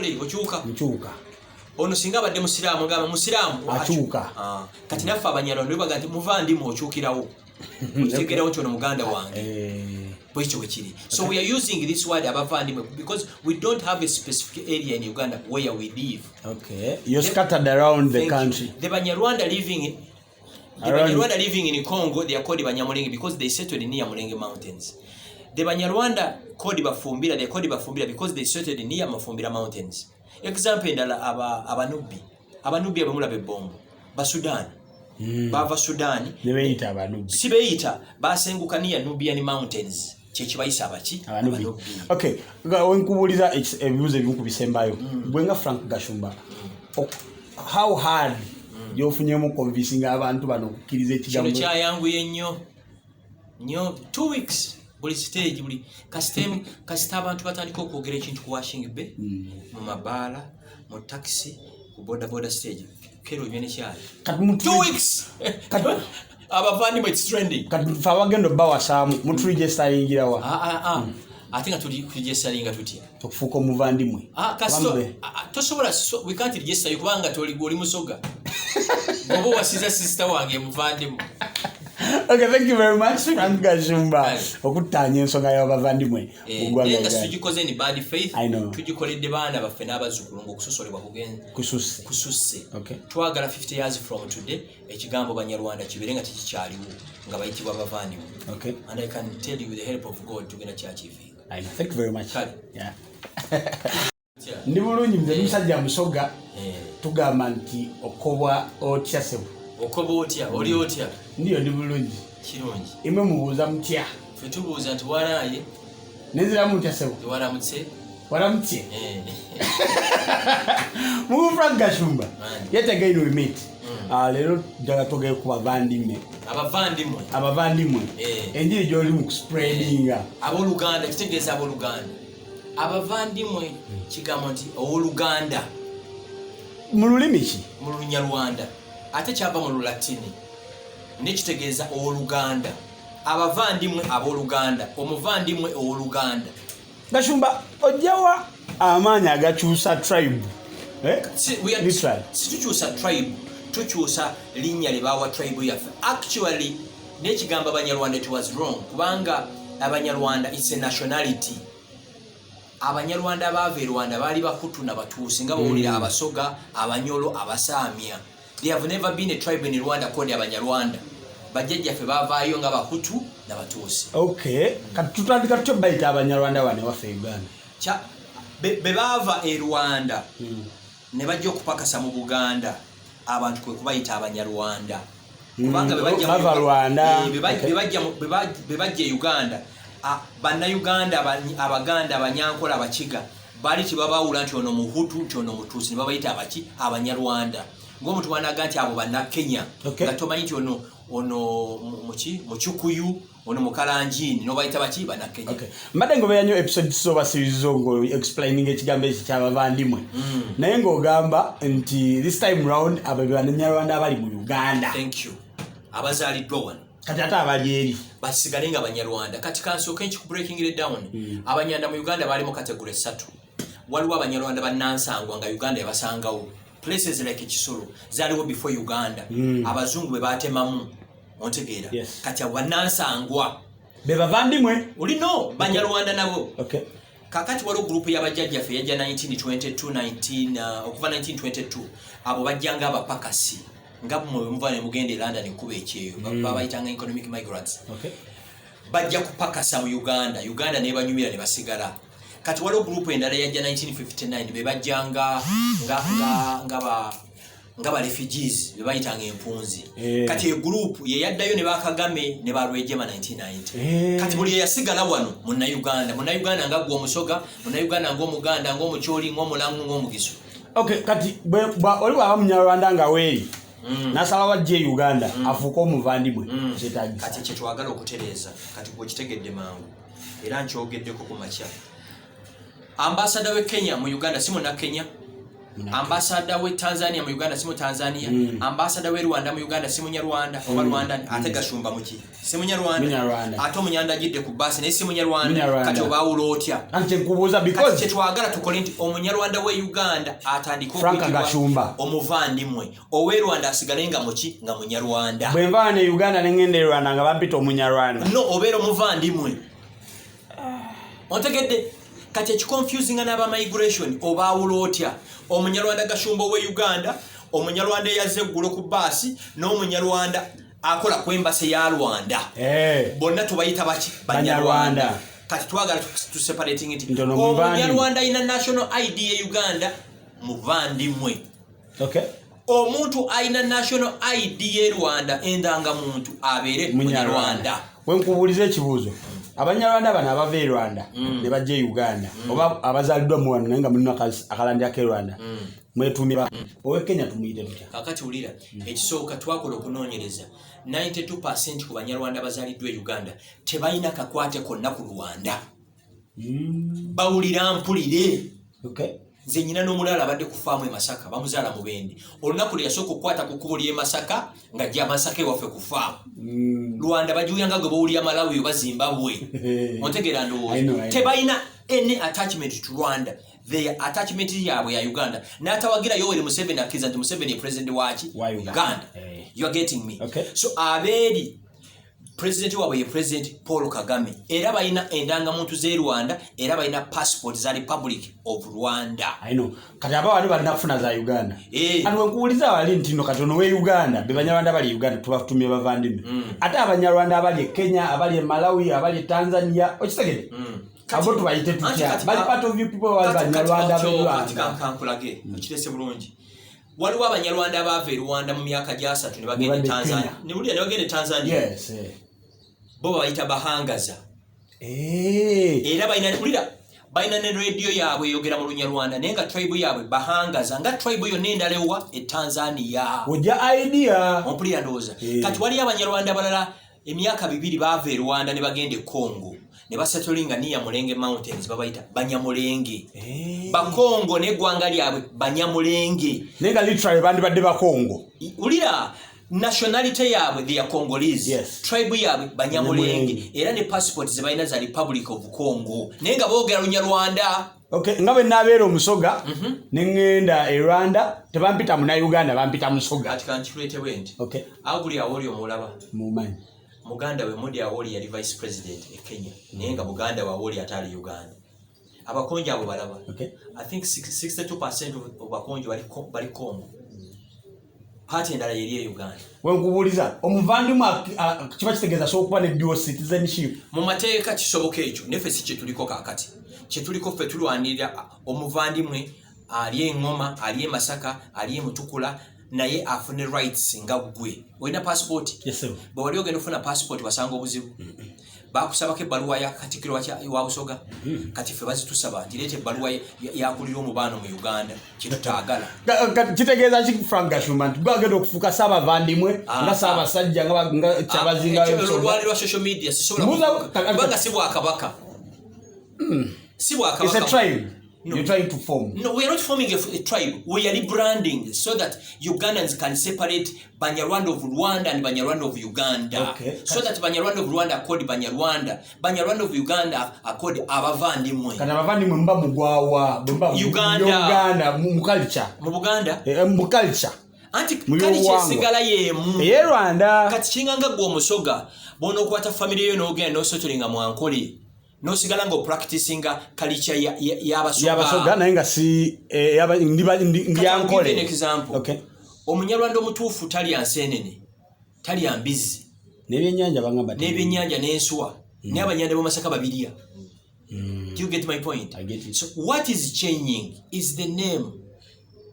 abanyankole okyuka nkyuka ono singa abadde musiraamu ngaba musiraamu akyuka kati naffe abanyarwanda baga nti muvandimwe okyukirawo okitegerawo nti ono muganda wange bwekyo bwe kiri. So we are using this word abavandimwe because we don't have a specific area in Uganda where we live. Okay, you're scattered around the country. The Banyarwanda living in Congo, they are called Banyamulenge because they settled near Mulenge Mountains. The Banyarwanda called Bafumbira, they called Bafumbira because they settled near Mafumbira Mountains. Example ndala abanubi abamula bebombo Basudan bava Sudan nebeita abanubi sibeita basenguka near Nubian Mountains chekibayisa abaki abanubi. Okay, wenkubuliza ebibuzo ebikubisembayo bwenga Frank Gashumba how hard yofunyemo convincing abantu bano kukiriza ekigambo kino kyayanguye nnyo 2 weeks buli stage buli kasita abantu batandika okwogera ekintu ku washing bay mu mabaala mu taxi ku boda stage kero nyene kyali 2 weeks abavandimwe it's trending kati fa bagendo bawa samu mutu register yingirawa ate nga tuli register tutya okufuuka omuvandimwe kasito tosobola we can't register kubanga toli musoga bobo wasiza sister wange muvandimwe. Okay, thank you very much, Frank Gashumba. Okutanya ensonga y'abavandimwe ogwanga nga tujikoze ni bad faith I tujikoledde baana baffe n'abazzukulu ng'okusosolebwa kususse. Okay. Twagala 50 years from today ekigambo Banyarwanda kibeere nga tekikyaliwo nga bayitibwa abavandimwe. Okay. And I can tell you with the help of God tugenda kyakivinga. Thank you very much. Yeah. Ndi bulungi mze musajja musoga tugamba nti okobwa otya sebo. Okoba otya oli otya ndiyo ndi bulungi kirungi imwe mubuuza mutya ffe tubuuza nti waraye neziramu ntya sebo waramutse mu Frank Gashumba yet again we meet lero njagala twogere ku abavandimwe enjiri gy'oli mu kuspreadinga abooluganda kitegeeza abooluganda abavandimwe kigambo nti owooluganda mu lulimi ki mu Lunyarwanda ate kyava mu Lulatini nekitegeeza owooluganda abavandimwe abooluganda omuvandimwe owooluganda. Gashumba ojjawa amaanyi agakyusa tribe situkyusa tribe tukyusa linnya lye baawa tribe yaffe actually n'ekigambo abanyarwanda it was wrong kubanga abanyarwanda it's a nationality. Abanyarwanda abaava e Rwanda baali bakutu na batuusi nga bawulira abasoga abanyolo abasaamya. There have never been a tribe in Rwanda called abanyarwanda. Bajjajjaffe baavaayo nga bakutu na batuusi. Okay, kati tutandika tutya bayita abanyarwanda wane waffe Uganda be baava e Rwanda ne bajja okupakasa mu Buganda abantu kwe kubayita abanyarwanda kubanga bebajja e Uganda bannayuganda abaganda abanyankole abakiga baali tebabawula nti ono muhutu nti ono mutuusi ne babayita abaki abanyarwanda ng'omuntu wanaga nti abo bannakenya nga tomanyi nti ono mukikuyu ono mukalanjini nobayita baki bannakenya. Mbadde ngobeera nnyo episode z'obasirizo ngo explaining ekigambo eki ky'abavandimwe naye ng'ogamba nti this time round abo bannanyarwanda abali mu Uganda. Thank you. Abazaaliddwa wano kati ate abali eri basigale nga abanyarwanda kati kansooke nki ku breaking it down abanyanda mu Uganda baali mu kategori 3. Waliwo abanyarwanda bannansangwa nga Uganda yabasangawo places like Kisoro zaaliwo before Uganda abazungu be baatemamu ontegeera kati abanansangwa be bavandimwe olino banyarwanda nabo. Kakati waliwo group y'abajjajjaffe yajja 1922 okuva 1922 abo bajjanga abapakasi nga muvane mugende London kuba ekyeyo babayitanga economic migrants bajja kupakasa mu Uganda ne banyumira ne basigala. Kati waliwo group endala yajja 1959 be bajjanga nga ba refugees be bayitanga empunzi kati e group ye yaddayo ne bakagame ne balwejema 1990 kati buli yasigala wano munnayuganda nga gwo omusoga munnayuganda ng'omuganda ng'omukyoli ng'omulangu ng'omugisu. Kati oli waba munyarwanda nga weeri nasaba wajja Uganda afuuka omuvandimwe kyetagisa kati kyetwagala okutereeza kati gwekitegedde mangu era nkyogeddeko ku makya. Ambassador we Kenya mu Uganda si munna Kenya ambassador we Tanzania mu Uganda simu Tanzania ambassador we Rwanda mu Uganda simu Nyarwanda oba Rwanda ate Gashumba muki simu Nyarwanda ate omunyanda jidde ku basi ne simu Nyarwanda kati oba ulotya ante nkubuza because kati twagala tukole nti omunyarwanda we Uganda atandika Frank Gashumba omuvandimwe owe Rwanda asigalenga muki nga munyarwanda bwenva ne Uganda nengende Rwanda nga bampita omunyarwanda no obero omuvandimwe ontegedde kati ekiconfusing n'aba migration oba ulotya omunyarwanda Gashumba we Uganda omunyarwanda yaze ggulo ku basi n'omunyarwanda akola kwembase ya Rwanda bonna tubayita baki banyarwanda kati twagala tu separating it omunyarwanda ina national ID ya Uganda muvandimwe omuntu aina national ID ya Rwanda endanga muntu abere munyarwanda wenkubulize ekibuzo abanyarwanda bana abava e Rwanda ne bajje Uganda oba abazaliddwa mu wano nga mulina akalandi ake Rwanda mwetumira owe Kenya tumuyite tutya kakati ulira ekisooka twakola okunoonyereza 92% ku banyarwanda bazaliddwa e Uganda tebalina kakwate konna ku Rwanda bawulira mpulire nze nyina n'omulala abadde ku faamu e Masaka bamuzaala mu Bende olunaku lwe yasooka okukwata ku kkubo ly'e Masaka nga jja Masaka ewaffe ku faamu Rwanda bajuyanga gwe bawulira Malawi oba Zimbabwe ontegeera ndowooza tebalina any attachment to Rwanda their attachment yaabwe ya Uganda n'atawagira Yoweri Museveni akkiriza nti Museveni ye president waki Uganda you are getting me so abeeri president waabwe ye president Paul Kagame era balina endangamuntu z'e Rwanda era balina passport za Republic of Rwanda kati abawali balina kufuna za Uganda ati wenkubuliza wali nti no katono we Uganda be banyarwanda bali Uganda tubatumye bavandimwe ate abanyarwanda abali e Kenya abali e Malawi abali e Tanzania okitegede abo tubayite tutya bali part of you people wali banyarwanda Rwanda kankulage kirese bulungi waliwo abanyarwanda abava e Rwanda mu myaka gya 3 ne bagenda Tanzania ne buli ne bagenda Tanzania bo bayita bahangaza era bayina ne radio yaabwe yogera mu Lunyarwanda nenga tribe yaabwe bahangaza nga tribe yo nendalewa e Tanzania oja idea ompulira ndoza kati wali abanyarwanda balala emyaka 2 bava e Rwanda ne bagenda e Congo ne basettlinga niya Mulenge Mountains babayita Banyamulenge Bakongo ne gwanga lyabwe Banyamulenge nenga literally bandi badde Bakongo ulira nationality yaabwe they are Congolese tribe yaabwe Banyamulenge era ne passport ze balina za Republic of Congo nenga boogera Lunyarwanda nga bwe nabeera omusoga nengenda e Rwanda tebampita mu Uganda bampita musoga ati kankikulete bwenti aguli awoli omulaba mumanyi muganda we Mudi Awoli yali vice president e Kenya nenga muganda wa Awoli atali Uganda abakonjo abo balaba I think 62% of bakonjo bali Congo party endala yeri e Uganda wenkubuliza omuvandimwe kiba kitegeeza so okuba ne dual citizenship mu mateeka kisoboka ekyo nefe si kye tuliko kakati kye tuliko ffe tulwanirira omuvandimwe ali engoma ali e Masaka ali e Mutukula naye afune rights nga gwe olina passport bwe wali ogenda ofuna passport wasanga obuzibu bakusabako ebbaluwa ya Katikkiro wa Busoga kati ffe bazitusaba nti leeta ebbaluwa yakulira omubaano mu Uganda kyetutaagala kitegeeza ki Frank Gashumba nti gwagenda okufuuka Ssaabavandimwe nga Ssaabasajja nga kyabazingalwali lwa social media sisobolaubanga si Bwakabaka si Bwakabaka it's a tribe you're trying to form. No, we are not forming a tribe. We are rebranding so that Ugandans can separate Banyarwanda of Rwanda and Banyarwanda of Uganda. So that Banyarwanda of Rwanda are called Banyarwanda. Banyarwanda of Uganda are called abavandimwe. Kana abavandimwe mba mugwawa, Uganda mu culture. Mu Buganda? Mu culture. Anti culture sigala yemu. Ye Rwanda. Kati kinganga gwo musoga bono okwata family yo n'ogenda n'osotolinga mu ankole. No sigala ngo practicinga culture y'abasoga naye nga si ndi ankole. Give an example. Omunyarwanda omutuufu talya nsenene, talya mbizi. N'ebyennyanja bangamba. N'ebyennyanja n'ensuwa. N'abanyanda b'Omasaka babirya. Do you get my point? I get it. So what is changing is the name.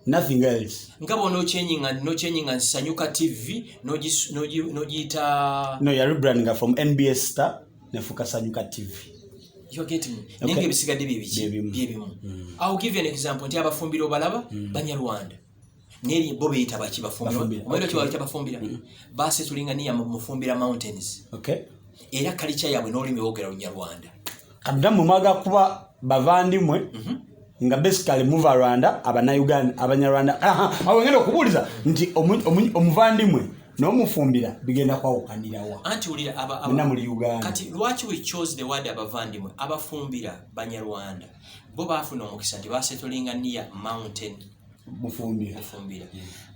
Nothing else. Ngabo no changing and Sanyuka TV no jita. No, you're rebranding from NBS Star nefuka Sanyuka TV. You're getting me. Nenge bisigadde byebimu. I'll give you an example. Nti abafumbira obalaba Banyarwanda. Neri bobe yitabachi bafumbira. Omwero ki bayita bafumbira. Base tulingania mufumbira mountains. Era culture yabwe n'olimi boogera Lunyarwanda. Kaddamu mwaga kuba bavandimwe nga basically muva Rwanda abannayuganda abanyarwanda awengenda okubuuliza nti omuvandimwe n'omufumbira bigenda kwawukanirawa anti ulira muri Uganda. Kati lwaki we chose the word abavandimwe abafumbira banyarwanda bo bafuna omukisa nti basetolinga near mountain mufumbira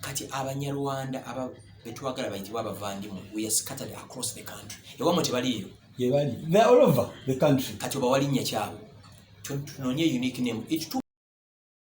kati abanyarwanda betwagala bayitibwa abavandimwe we are scattered across the country ewamwe tebaliyo they are all over the country kati oba walinnya kyabo tunonye unique name